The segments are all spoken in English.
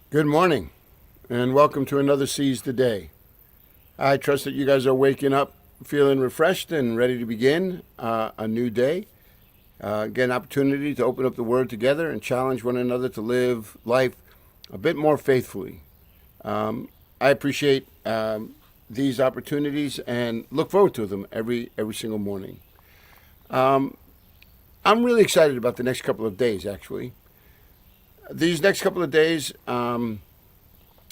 Good morning, and welcome to another Seize the Day. I trust that you guys are waking up feeling refreshed and ready to begin a new day. Get an opportunity to open up the Word together and challenge one another to live life a bit more faithfully. I appreciate these opportunities and look forward to them every single morning. I'm really excited about the next couple of days, actually. These next couple of days is going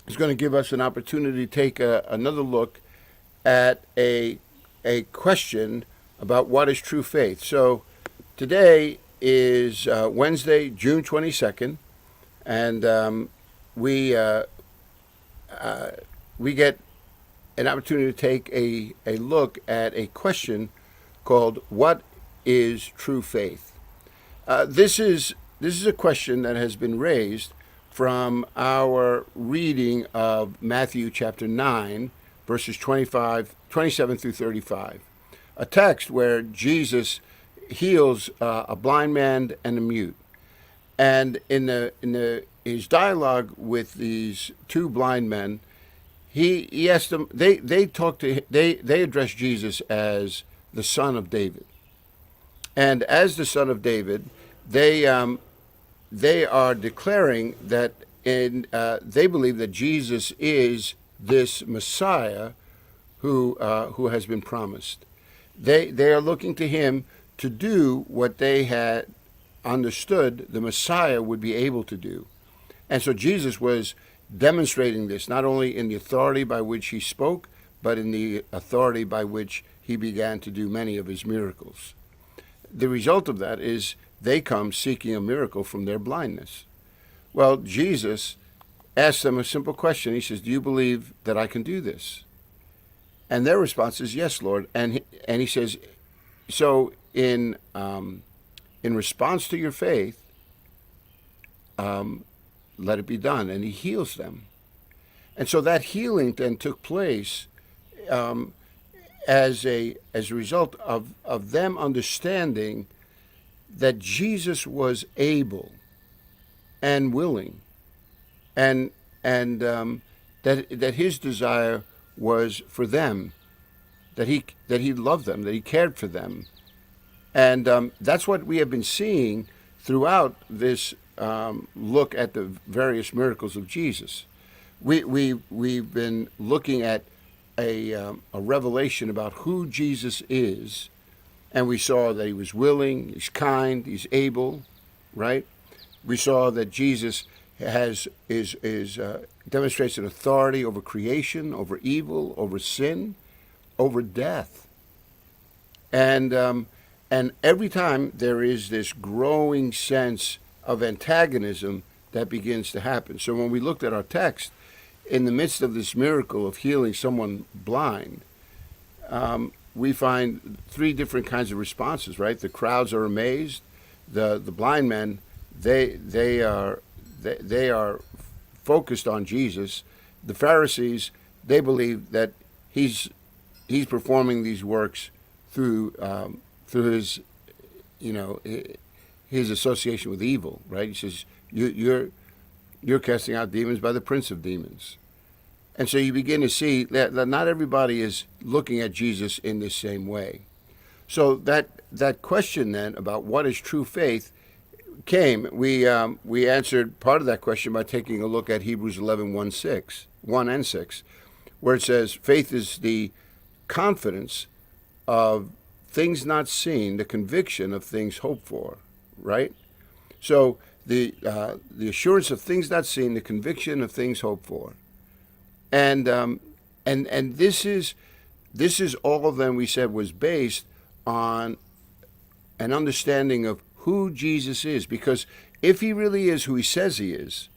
to give us an opportunity to take another look at a question about what is true faith. So today is Wednesday, June 22nd, and we we get an opportunity to take a look at a question called "What is true faith?" This is a question that has been raised from our reading of Matthew chapter 9, verses 27 through 35, a text where Jesus heals a blind man and a mute. And in his dialogue with these two blind men, he asked them. They addressed Jesus as the Son of David, and as the Son of David, they they are declaring that they believe that Jesus is this Messiah who has been promised. They are looking to him to do what they had understood the Messiah would be able to do. And so Jesus was demonstrating this not only in the authority by which he spoke, but in the authority by which he began to do many of his miracles. The result of that is they come seeking a miracle from their blindness. Well, Jesus asked them a simple question. He says, "Do you believe that I can do this?" And their response is, "Yes, Lord." And he says, "So in response to your faith, let it be done." And he heals them. And so that healing then took place as a result of them understanding that Jesus was able and willing, and that his desire was for them, that he loved them, that he cared for them, and that's what we have been seeing throughout this look at the various miracles of Jesus. We've been looking at a revelation about who Jesus is, and we saw that he was willing, he's kind, he's able, right? We saw that Jesus demonstrates an authority over creation, over evil, over sin, over death, and every time there is this growing sense of antagonism that begins to happen. So when we looked at our text, in the midst of this miracle of healing someone blind, we find three different kinds of responses, right? The crowds are amazed. The blind men, they are focused on Jesus. The Pharisees, they believe that he's performing these works through his his association with evil, right? He says you're casting out demons by the prince of demons. And so you begin to see that not everybody is looking at Jesus in the same way. So that question then about what is true faith came. We answered part of that question by taking a look at Hebrews 11, 1 and 6, where it says, faith is the confidence of things not seen, the conviction of things hoped for, right? So the assurance of things not seen, the conviction of things hoped for. And this is all of them, we said, was based on an understanding of who Jesus is. Because if he really is who he says he is,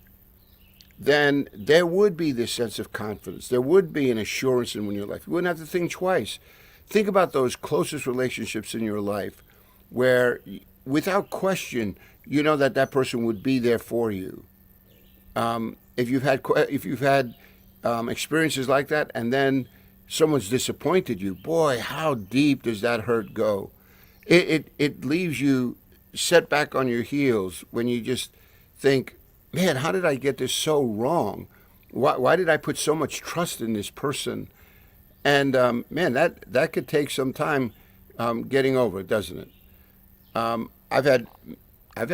then there would be this sense of confidence. There would be an assurance in your life. You wouldn't have to think twice. Think about those closest relationships in your life where, without question, you know that person would be there for you. If you've had experiences like that, and then someone's disappointed you, boy, how deep does that hurt go? It leaves you set back on your heels when you just think, man, how did I get this so wrong? Why did I put so much trust in this person? And man, that could take some time getting over it, doesn't it? I've had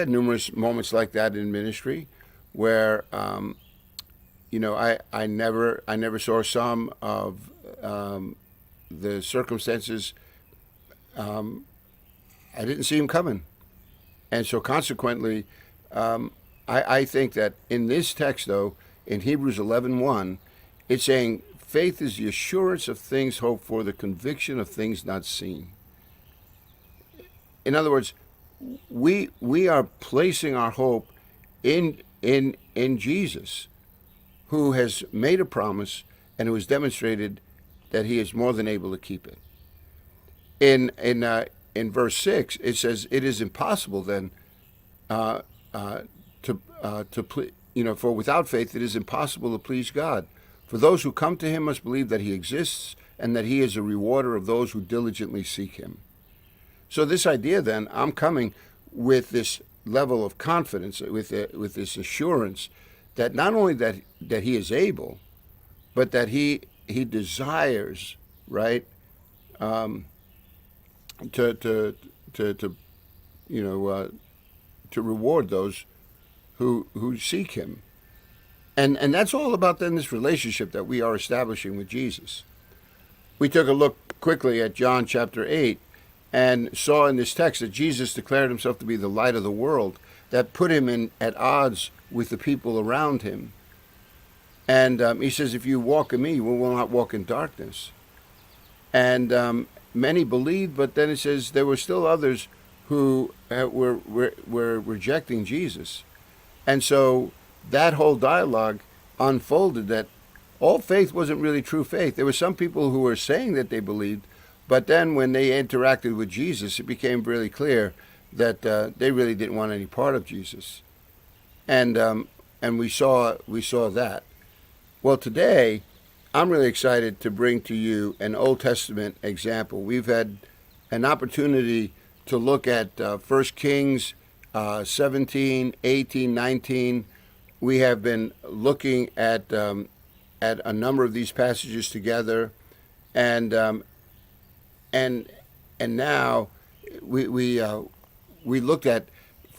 numerous moments like that in ministry, where I never saw some of the circumstances. I didn't see them coming, and so consequently, I think that in this text, though, in Hebrews 11:1, it's saying faith is the assurance of things hoped for, the conviction of things not seen. In other words, we are placing our hope in Jesus, who has made a promise and who has demonstrated that he is more than able to keep it. In verse 6, it says, "It is impossible then for without faith it is impossible to please God. For those who come to him must believe that he exists and that he is a rewarder of those who diligently seek him." So this idea then, I'm coming with this level of confidence, with this assurance that not only that he is able, but that he desires, right, to reward those who seek him. And that's all about then this relationship that we are establishing with Jesus. We took a look quickly at John chapter 8 and saw in this text that Jesus declared himself to be the light of the world. That put him at odds with the people around him. And he says, if you walk in me, you will not walk in darkness. And many believed, but then it says there were still others who were rejecting Jesus. And so that whole dialogue unfolded that all faith wasn't really true faith. There were some people who were saying that they believed, but then when they interacted with Jesus, it became really clear that they really didn't want any part of Jesus. And we saw that. Well, today, I'm really excited to bring to you an Old Testament example. We've had an opportunity to look at 1 Kings 17, 18, 19. We have been looking at a number of these passages together, and now we looked at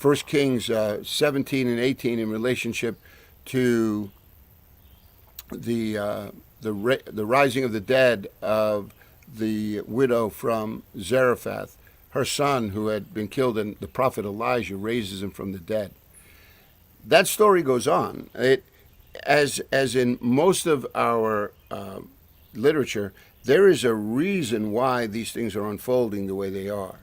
1 Kings 17 and 18 in relationship to the rising of the dead of the widow from Zarephath. Her son, who had been killed, and the prophet Elijah raises him from the dead. That story goes on. As in most of our literature, there is a reason why these things are unfolding the way they are.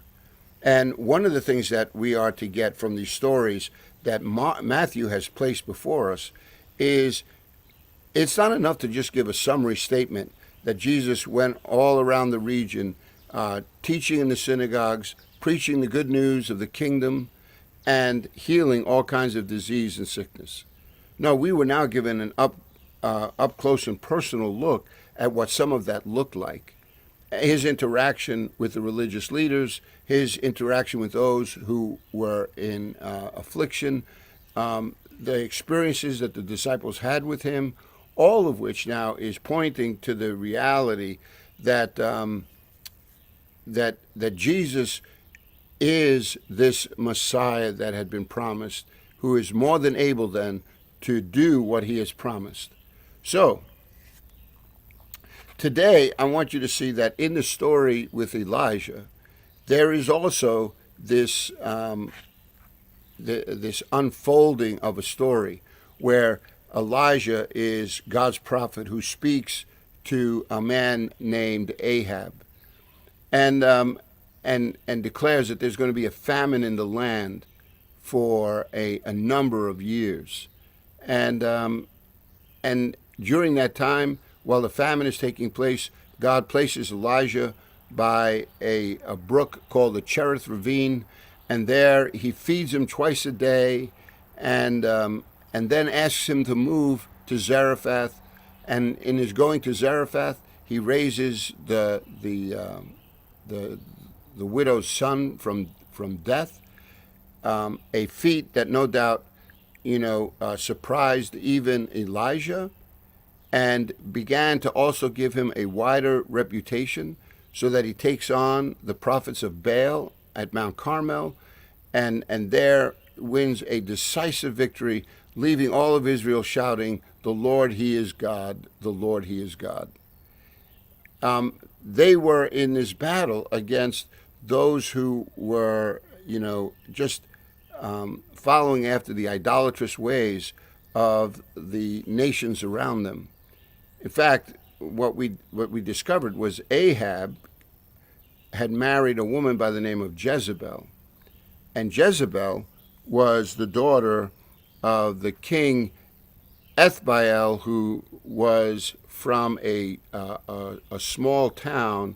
And one of the things that we are to get from these stories that Matthew has placed before us is it's not enough to just give a summary statement that Jesus went all around the region teaching in the synagogues, preaching the good news of the kingdom, and healing all kinds of disease and sickness. No, we were now given an up close and personal look at what some of that looked like. His interaction with the religious leaders, his interaction with those who were in affliction, the experiences that the disciples had with him, all of which now is pointing to the reality that that Jesus is this Messiah that had been promised, who is more than able then to do what he has promised. So, today I want you to see that in the story with Elijah, there is also this this unfolding of a story where Elijah is God's prophet who speaks to a man named Ahab, and declares that there's going to be a famine in the land for a number of years, and during that time, while the famine is taking place, God places Elijah by a brook called the Cherith Ravine, and there he feeds him twice a day, and then asks him to move to Zarephath. And in his going to Zarephath, he raises the widow's son from death, a feat that no doubt surprised even Elijah, and began to also give him a wider reputation, so that he takes on the prophets of Baal at Mount Carmel, and there wins a decisive victory, leaving all of Israel shouting, "The Lord, He is God, the Lord, He is God." They were in this battle against those who were, just following after the idolatrous ways of the nations around them. In fact, what we discovered was Ahab had married a woman by the name of Jezebel, and Jezebel was the daughter of the king Ethbaal, who was from a small town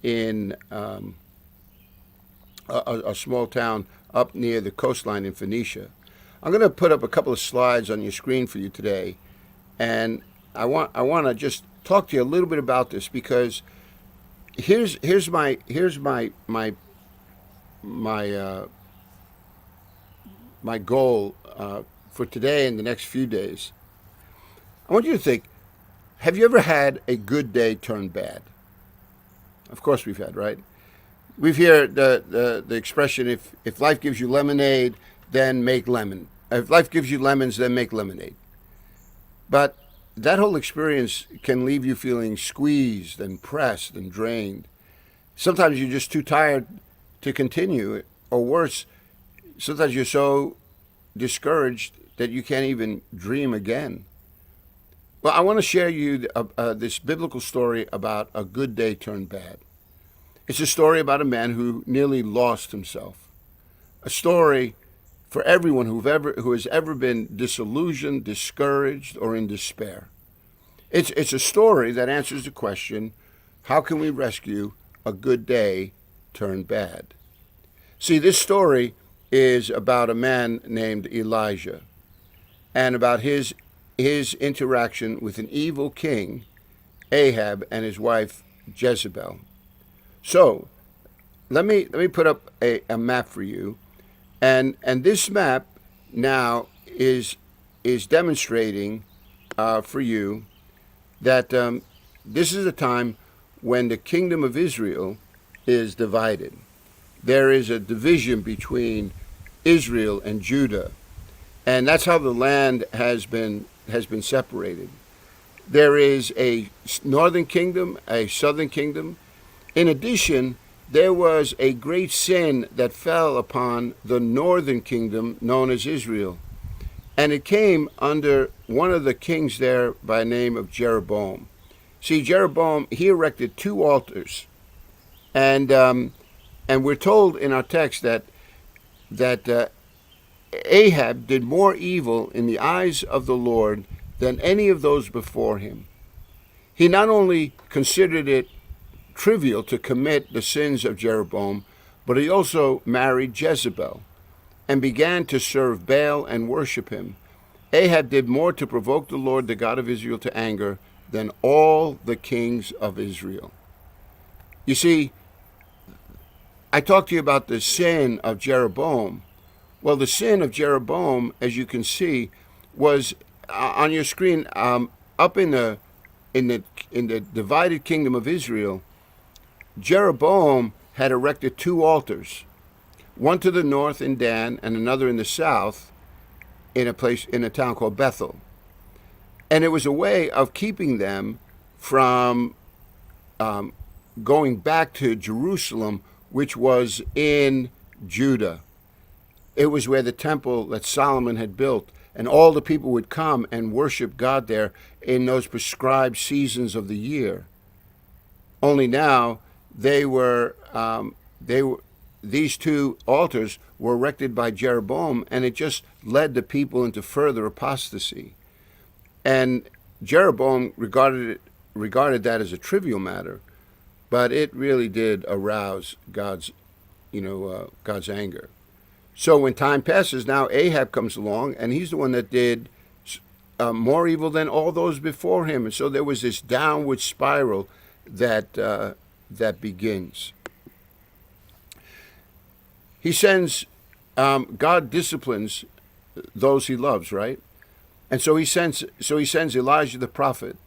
in a small town up near the coastline in Phoenicia. I'm going to put up a couple of slides on your screen for you today, and I want to just talk to you a little bit about this, because here's my goal for today and the next few days. I want you to think: have you ever had a good day turn bad? Of course we've had, right? We've heard the expression, if life gives you lemonade, then make lemon. If life gives you lemons, then make lemonade. But that whole experience can leave you feeling squeezed and pressed and drained. Sometimes you're just too tired to continue, or worse, sometimes you're so discouraged that you can't even dream again. Well, I want to share you this biblical story about a good day turned bad. It's a story about a man who nearly lost himself. A story for everyone who has ever been disillusioned, discouraged, or in despair. It's a story that answers the question, how can we rescue a good day turned bad? See, this story is about a man named Elijah, and about his interaction with an evil king, Ahab, and his wife Jezebel. So, let me put up a map for you, and this map now is demonstrating for you that this is a time when the kingdom of Israel is divided. There is a division between Israel and Judah, and that's how the land has been separated. There is a northern kingdom, a southern kingdom. In addition, there was a great sin that fell upon the northern kingdom known as Israel. And it came under one of the kings there by the name of Jeroboam. See, Jeroboam, he erected 2 altars. And we're told in our text that Ahab did more evil in the eyes of the Lord than any of those before him. He not only considered it trivial to commit the sins of Jeroboam, but he also married Jezebel and began to serve Baal and worship him. Ahab did more to provoke the Lord, the God of Israel, to anger than all the kings of Israel. You see, I talked to you about the sin of Jeroboam. Well, the sin of Jeroboam, as you can see, was on your screen up in the divided kingdom of Israel. Jeroboam had erected 2 altars, one to the north in Dan and another in the south in a town called Bethel. And it was a way of keeping them from going back to Jerusalem, which was in Judah. It was where the temple that Solomon had built, and all the people would come and worship God there in those prescribed seasons of the year. Only now these 2 altars were erected by Jeroboam, and it just led the people into further apostasy. And Jeroboam regarded that as a trivial matter, but it really did arouse God's anger. So when time passes, now Ahab comes along, and he's the one that did more evil than all those before him. And so there was this downward spiral that begins. He sends, God disciplines those he loves, right? And so he sends Elijah the prophet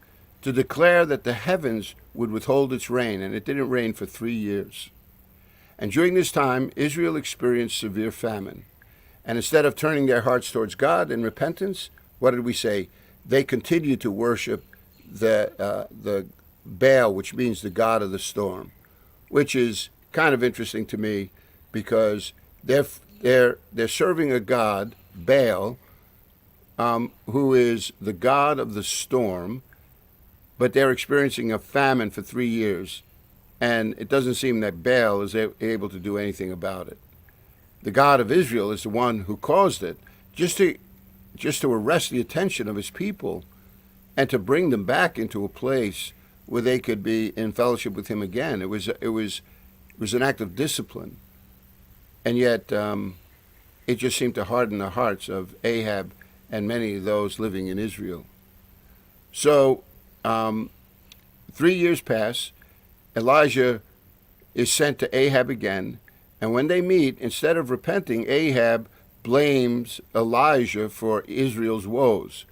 to declare that the heavens would withhold its rain, and it didn't rain for 3 years. And during this time, Israel experienced severe famine. And instead of turning their hearts towards God in repentance, what did we say? They continued to worship the Baal, which means the god of the storm, which is kind of interesting to me because they're serving a god, Baal, who is the god of the storm, but they're experiencing a famine for 3 years, and it doesn't seem that Baal is able to do anything about it. The God of Israel is the one who caused it, just to arrest the attention of his people and to bring them back into a place where they could be in fellowship with him again. It was an act of discipline, and yet it just seemed to harden the hearts of Ahab and many of those living in Israel. So 3 years pass. Elijah is sent to Ahab again, and when they meet, instead of repenting, Ahab blames Elijah for Israel's woes.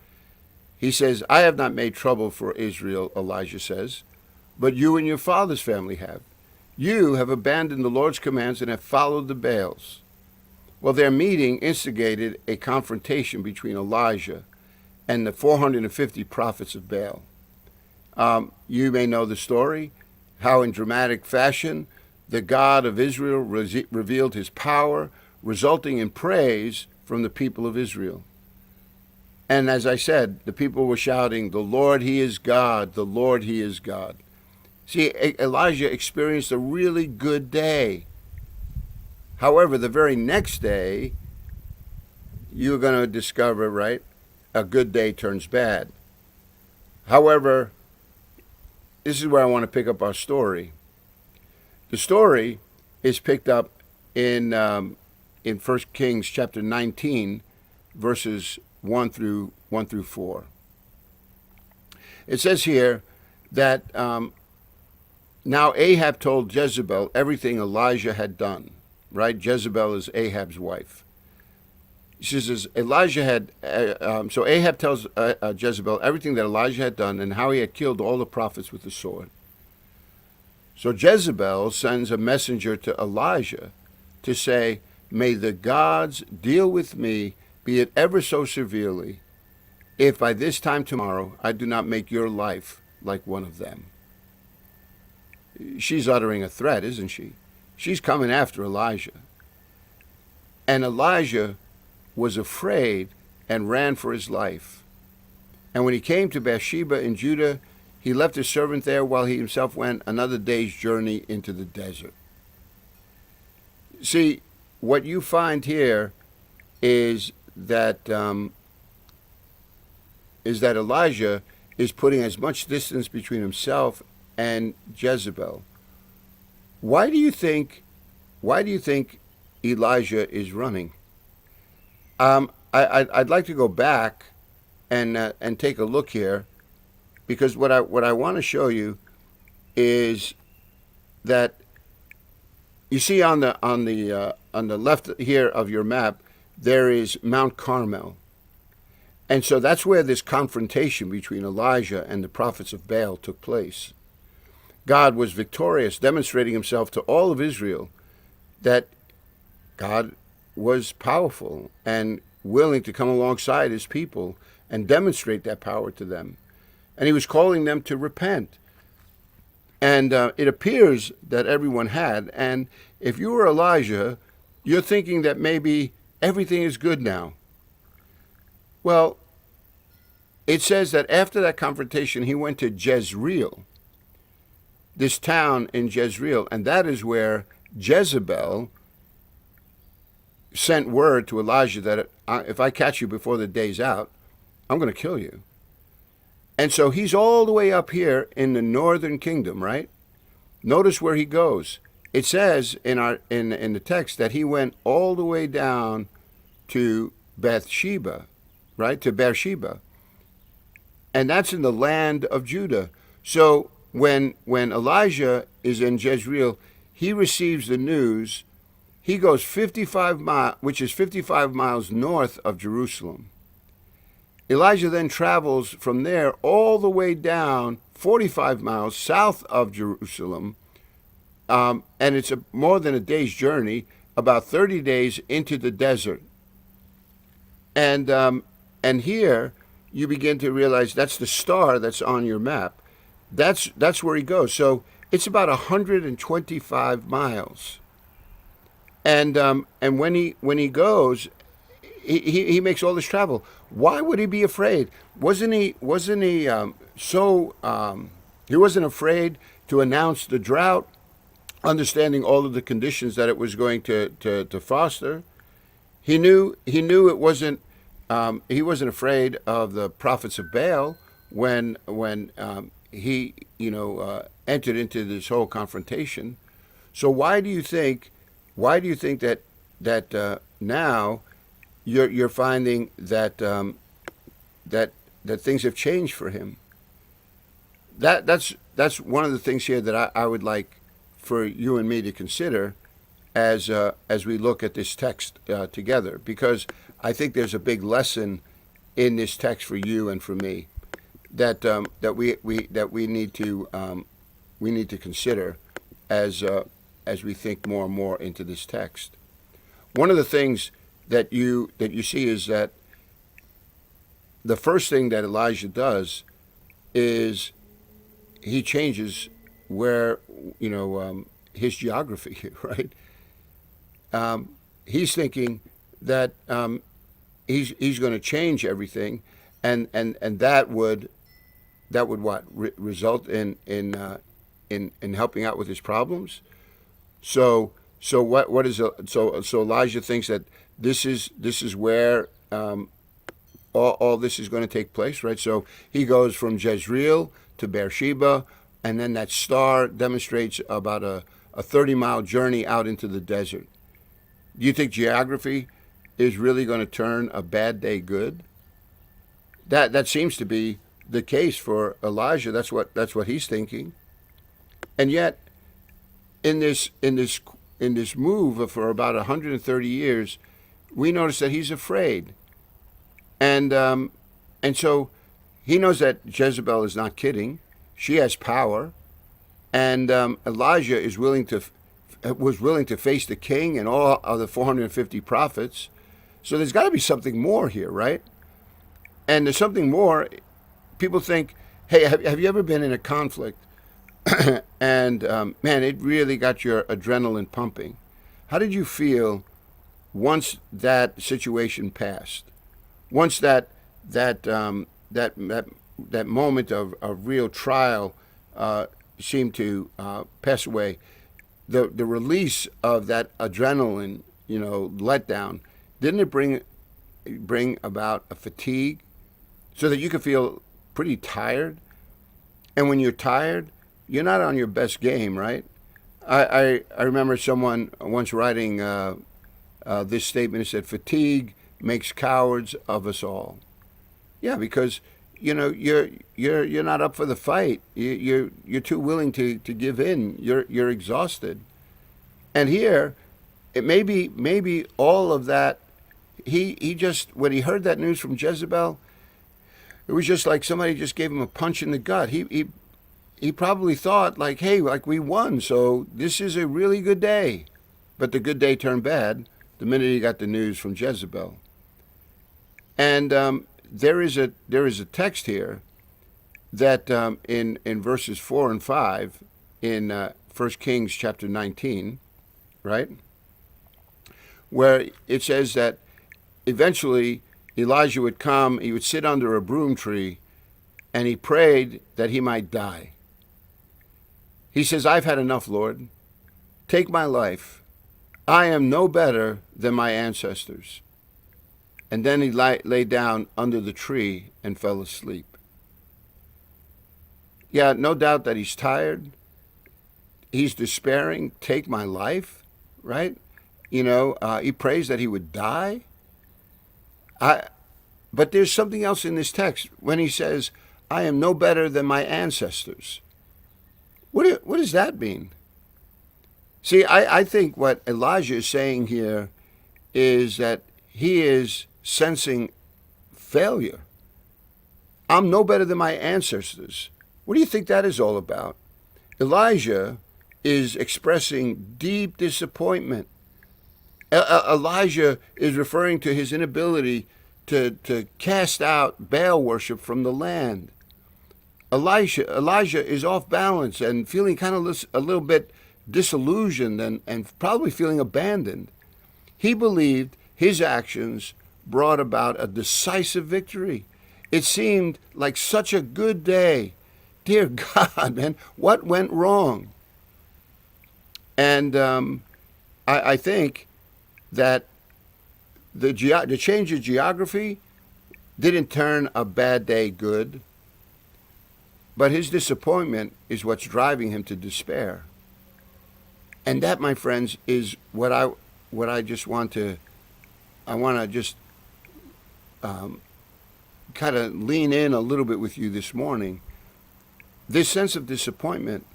He says, "I have not made trouble for Israel," Elijah says, "but you and your father's family have. You have abandoned the Lord's commands and have followed the Baals." Well, their meeting instigated a confrontation between Elijah and the 450 prophets of Baal. You may know the story, how in dramatic fashion the God of Israel revealed his power, resulting in praise from the people of Israel. And as I said, the people were shouting, "The Lord, he is God. The Lord, he is God." See, Elijah experienced a really good day. However, the very next day, you're going to discover, right, a good day turns bad. However, this is where I want to pick up our story. The story is picked up in 1 Kings chapter 19, verses 1 through 4. It says here that now Ahab told Jezebel everything Elijah had done. Right? Jezebel is Ahab's wife. She says Elijah had. So Ahab tells Jezebel everything that Elijah had done and how he had killed all the prophets with the sword. So Jezebel sends a messenger to Elijah to say, "May the gods deal with me, be it ever so severely, if by this time tomorrow I do not make your life like one of them." She's uttering a threat, isn't she? She's coming after Elijah. And Elijah was afraid and ran for his life. And when he came to Beersheba in Judah, he left his servant there while he himself went another day's journey into the desert. See, what you find here is that Elijah is putting as much distance between himself and Jezebel. Why do you think Elijah is running? I'd like to go back and take a look here, because what I want to show you is that you see on the left here of your map there is Mount Carmel, and so that's where this confrontation between Elijah and the prophets of Baal took place. God was victorious, demonstrating himself to all of Israel that God was powerful and willing to come alongside his people and demonstrate that power to them. And he was calling them to repent. And it appears that everyone had. And if you were Elijah, you're thinking that maybe everything is good now. Well, it says that after that confrontation, he went to Jezreel, this town in Jezreel, and that is where Jezebel sent word to Elijah that if I catch you before the day's out, I'm going to kill you. And so he's all the way up here in the northern kingdom, right? Notice where he goes. It says in the text that he went all the way down to Bathsheba, right? To Beersheba. And that's in the land of Judah. So when Elijah is in Jezreel, he receives the news he goes 55 miles, which is 55 miles north of Jerusalem. Elijah then travels from there all the way down 45 miles south of Jerusalem, and it's more than a day's journey, about 30 days into the desert. And here you begin to realize that's the star that's on your map. That's where he goes. So it's about 125 miles. And when he goes, he makes all this travel. Why would he be afraid? He wasn't afraid to announce the drought, understanding all of the conditions that it was going to foster. He knew it wasn't. He wasn't afraid of the prophets of Baal when he entered into this whole confrontation. So why do you think that now you're finding that things have changed for him? That's one of the things here that I would like for you and me to consider as we look at this text together, because I think there's a big lesson in this text for you and for me that we need to consider as we think more and more into this text. One of the things that you see is that the first thing that Elijah does is he changes where his geography, right? He's thinking that he's going to change everything, and that would what result in helping out with his problems. So Elijah thinks that this is where all this is going to take place, right? So he goes from Jezreel to Beersheba, and then that star demonstrates about a 30-mile journey out into the desert. Do you think geography is really going to turn a bad day good? That seems to be the case for Elijah. That's what he's thinking. And yet, in this move for about 130 years, we notice that he's afraid, and so he knows that Jezebel is not kidding. She has power, and Elijah was willing to face the king and all of the 450 prophets. So there's got to be something more here, right? And there's something more. People think, hey, have you ever been in a conflict? And man, it really got your adrenaline pumping. How did you feel once that situation passed? Once that moment of real trial seemed to pass away, the release of that adrenaline, letdown, didn't it bring about a fatigue, so that you could feel pretty tired? And when you're tired, you're not on your best game, right? I remember someone once writing this statement. It said, "Fatigue makes cowards of us all." Yeah, because you're not up for the fight. You're too willing to give in. You're exhausted. And here, it maybe all of that. He just, when he heard that news from Jezebel, it was just like somebody just gave him a punch in the gut. He probably thought, like, hey, like, we won, so this is a really good day. But the good day turned bad the minute he got the news from Jezebel. And there is a text here that in verses 4 and 5 in 1 Kings chapter 19, right, where it says that eventually Elijah would come, he would sit under a broom tree, and he prayed that he might die. He says, "I've had enough, Lord. Take my life. I am no better than my ancestors." And then he lay down under the tree and fell asleep. Yeah, no doubt that he's tired. He's despairing. Take my life, right? He prays that he would die. But there's something else in this text when he says, "I am no better than my ancestors." What does that mean? See, I think what Elijah is saying here is that he is sensing failure. I'm no better than my ancestors. What do you think that is all about? Elijah is expressing deep disappointment. Elijah is referring to his inability to cast out Baal worship from the land. Elijah is off balance and feeling kind of a little bit disillusioned and probably feeling abandoned. He believed his actions brought about a decisive victory. It seemed like such a good day. Dear God, man, what went wrong? And I think that the change of geography didn't turn a bad day good, but his disappointment is what's driving him to despair. And that, my friends, is what I just want to just kind of lean in a little bit with you this morning. This sense of disappointment,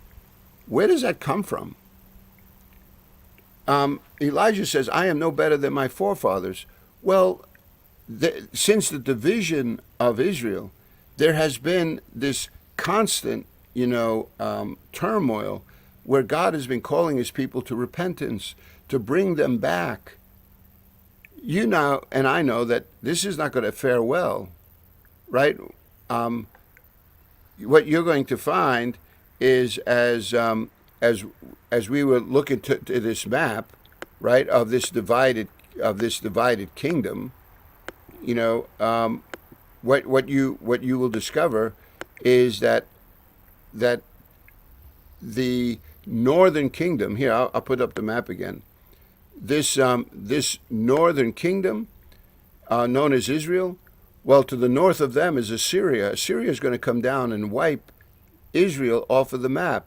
where does that come from? Elijah says, I am no better than my forefathers. Well, since the division of Israel, there has been this constant, turmoil where God has been calling his people to repentance, to bring them back. You know, and I know that this is not going to fare well, right? What you're going to find is as we were looking to this map, right, of this divided kingdom, what you will discover is that the northern kingdom here. I'll put up the map again. This northern kingdom, known as Israel, well, to the north of them is Assyria. Assyria is going to come down and wipe Israel off of the map.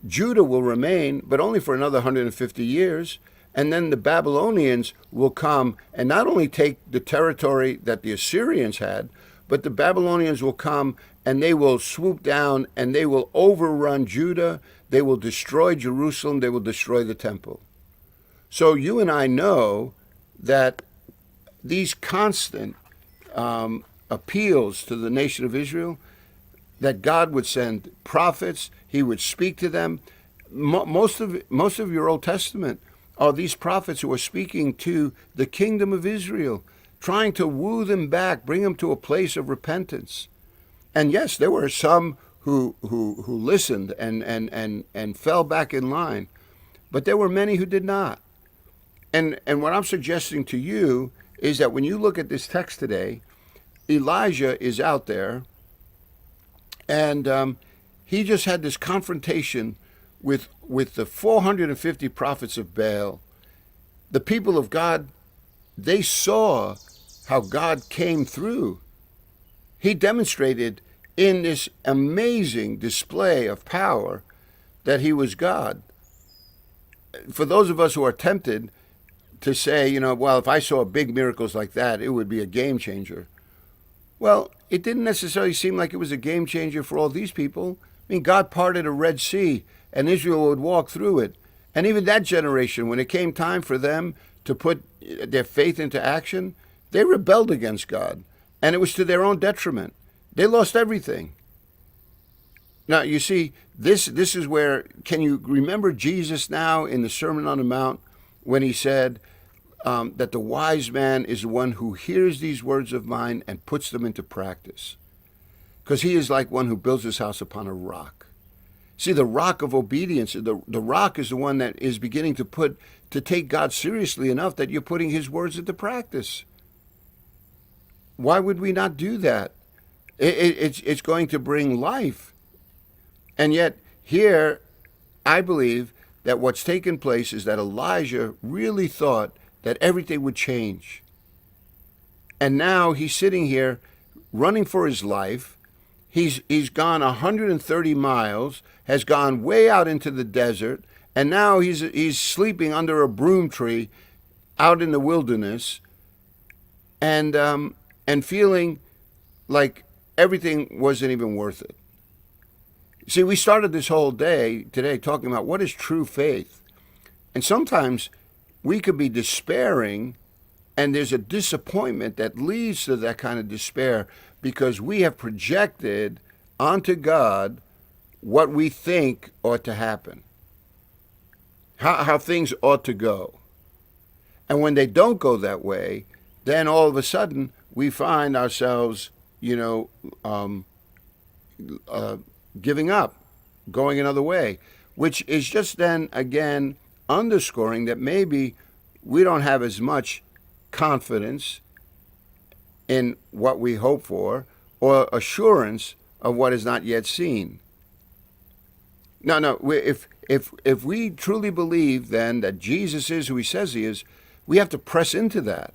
Judah will remain, but only for another 150 years. And then the Babylonians will come and not only take the territory that the Assyrians had, but the Babylonians will come and they will swoop down and they will overrun Judah. They will destroy Jerusalem. They will destroy the temple. So you and I know that these constant appeals to the nation of Israel, that God would send prophets, he would speak to them. Most of your Old Testament are these prophets who are speaking to the kingdom of Israel, trying to woo them back, bring them to a place of repentance. And yes, there were some who listened and fell back in line, but there were many who did not. And what I'm suggesting to you is that when you look at this text today, Elijah is out there, and he just had this confrontation with the 450 prophets of Baal. The people of God, they saw how God came through. He demonstrated in this amazing display of power that he was God. For those of us who are tempted to say, well, if I saw big miracles like that, it would be a game changer. Well, it didn't necessarily seem like it was a game changer for all these people. I mean, God parted a Red Sea and Israel would walk through it. And even that generation, when it came time for them to put their faith into action, they rebelled against God. And it was to their own detriment. They lost everything. Now, you see, this is where, can you remember Jesus now in the Sermon on the Mount when he said that the wise man is the one who hears these words of mine and puts them into practice? Because he is like one who builds his house upon a rock. See, the rock of obedience, the rock is the one that is beginning to take God seriously enough that you're putting his words into practice. Why would we not do that? It's going to bring life. And yet here, I believe that what's taken place is that Elijah really thought that everything would change. And now he's sitting here running for his life. He's gone 130 miles, has gone way out into the desert, and now he's sleeping under a broom tree out in the wilderness, and feeling like everything wasn't even worth it. See, we started this whole day today talking about what is true faith. And sometimes we could be despairing, and there's a disappointment that leads to that kind of despair because we have projected onto God what we think ought to happen, how things ought to go. And when they don't go that way, then all of a sudden we find ourselves, giving up, going another way, which is just then again underscoring that maybe we don't have as much confidence in what we hope for or assurance of what is not yet seen. No. If we truly believe then that Jesus is who he says he is, we have to press into that.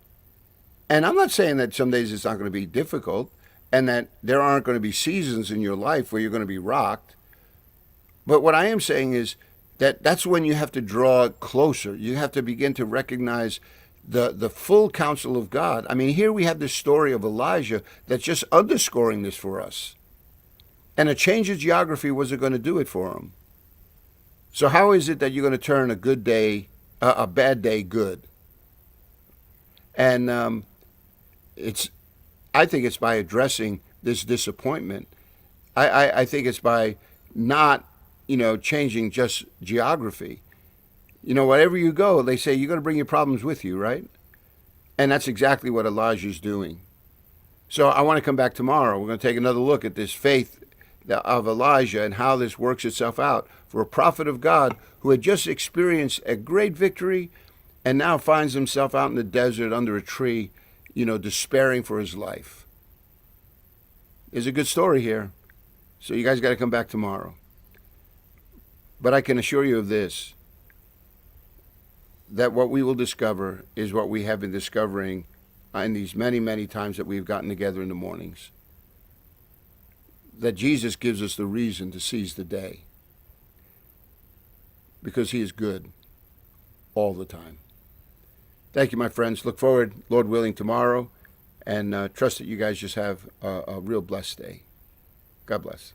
And I'm not saying that some days it's not going to be difficult and that there aren't going to be seasons in your life where you're going to be rocked. But what I am saying is that that's when you have to draw closer. You have to begin to recognize the full counsel of God. I mean, here we have this story of Elijah that's just underscoring this for us. And a change of geography wasn't going to do it for him. So how is it that you're going to turn a good day, a bad day, good? And I think it's by addressing this disappointment. I think it's by not, changing just geography. Wherever you go, they say you're going to bring your problems with you, right? And that's exactly what Elijah's doing. So I want to come back tomorrow. We're going to take another look at this faith of Elijah and how this works itself out for a prophet of God who had just experienced a great victory and now finds himself out in the desert under a tree, despairing for his life. There's a good story here. So you guys got to come back tomorrow. But I can assure you of this, that what we will discover is what we have been discovering in these many, many times that we've gotten together in the mornings. That Jesus gives us the reason to seize the day. Because he is good all the time. Thank you, my friends. Look forward, Lord willing, tomorrow. And trust that you guys just have a real blessed day. God bless.